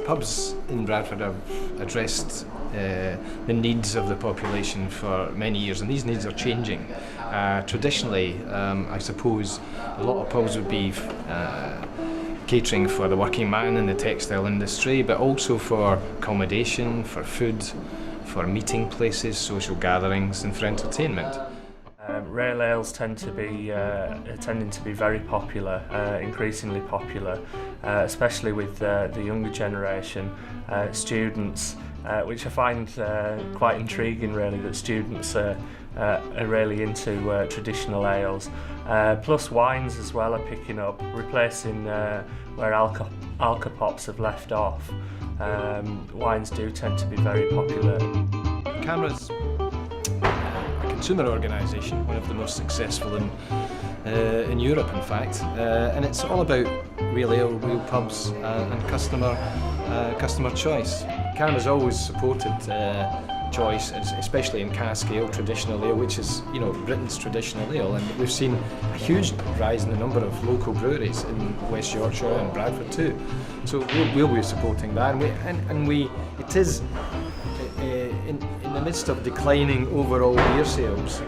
Pubs in Bradford have addressed the needs of the population for many years, and these needs are changing. Traditionally, I suppose a lot of pubs would be catering for the working man in the textile industry, but also for accommodation, for food, for meeting places, social gatherings, and for entertainment. Rail ales tending to be very popular, increasingly popular, especially with the younger generation, students, which I find quite intriguing really, that students are really into traditional ales. Plus wines as well are picking up, replacing where alcopops have left off. Wines do tend to be very popular. CAMRA's a consumer organisation, one of the most successful in Europe in fact, and it's all about real ale, real pubs and customer choice. CAMRA's always supported choice, especially in cask ale, traditional ale, which is, you know, Britain's traditional ale, and we've seen a huge rise in the number of local breweries in West Yorkshire and Bradford too. So we'll be supporting that, and it is in the midst of declining overall beer sales.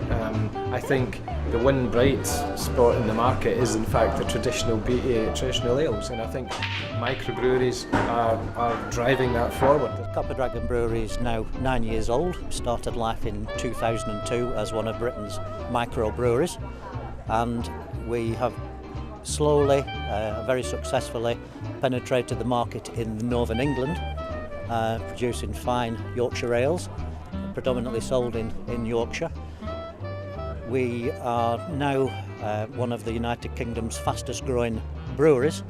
I think the one bright spot in the market is in fact the traditional ales, and I think microbreweries are driving that forward. Copper Dragon Brewery is now 9 years old. Started life in 2002 as one of Britain's microbreweries, and we have slowly, very successfully penetrated the market in northern England, producing fine Yorkshire ales, predominantly sold in Yorkshire. We are now one of the United Kingdom's fastest growing breweries,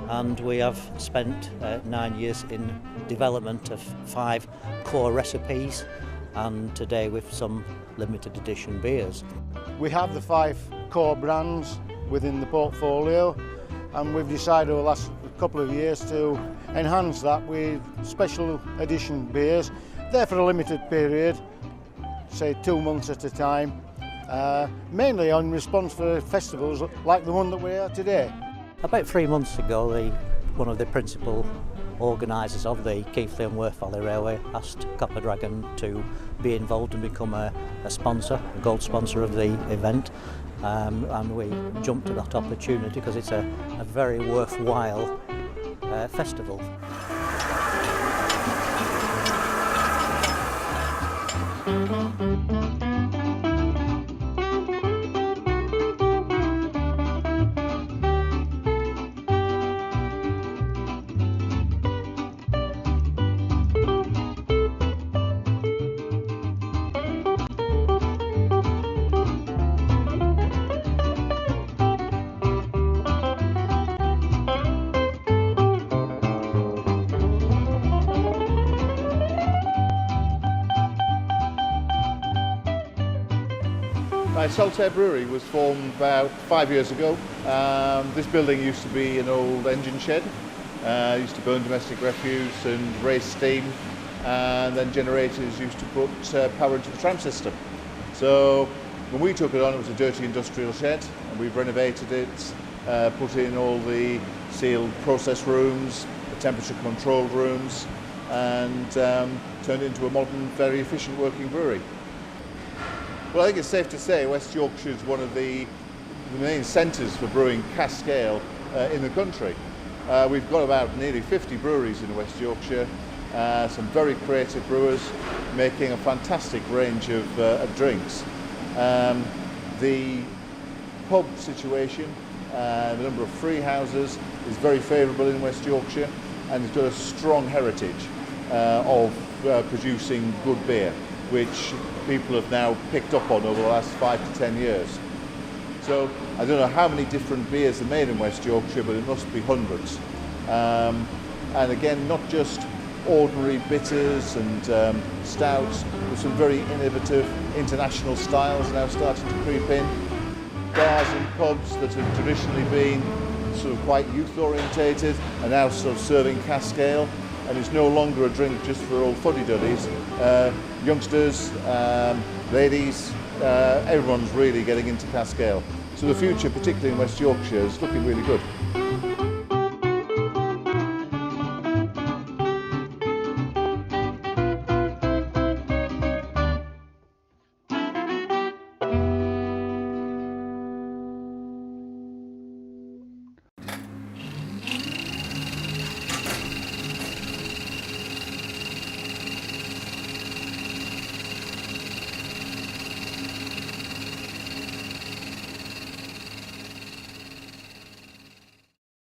and we have spent 9 years in development of 5 core recipes, and today with some limited edition beers. We have the 5 core brands within the portfolio, and we've decided over the last couple of years to enhance that with special edition beers. They're for a limited period, say 2 months at a time, mainly on response for festivals like the one that we are today. About 3 months ago, one of the principal organisers of the Keighley and Worth Valley Railway asked Copper Dragon to be involved and become a sponsor, a gold sponsor of the event, and we jumped at that opportunity because it's a very worthwhile festival. Saltaire Brewery was formed about 5 years ago. This building used to be an old engine shed. Used to burn domestic refuse and raise steam, and then generators used to put power into the tram system. So when we took it on, it was a dirty industrial shed, and we've renovated it, put in all the sealed process rooms, the temperature controlled rooms, and turned it into a modern, very efficient working brewery. Well, I think it's safe to say West Yorkshire is one of the main centres for brewing cask ale in the country. We've got about nearly 50 breweries in West Yorkshire, some very creative brewers making a fantastic range of drinks. The pub situation, the number of free houses is very favourable in West Yorkshire, and it's got a strong heritage of producing good beer, which people have now picked up on over the last 5 to 10 years. So I don't know how many different beers are made in West Yorkshire, but it must be hundreds. And again, not just ordinary bitters and stouts, but some very innovative international styles now starting to creep in. Bars and pubs that have traditionally been sort of quite youth orientated are now sort of serving cask ale, and it's no longer a drink just for old fuddy-duddies. Youngsters, ladies, everyone's really getting into cask ale. So the future, particularly in West Yorkshire, is looking really good.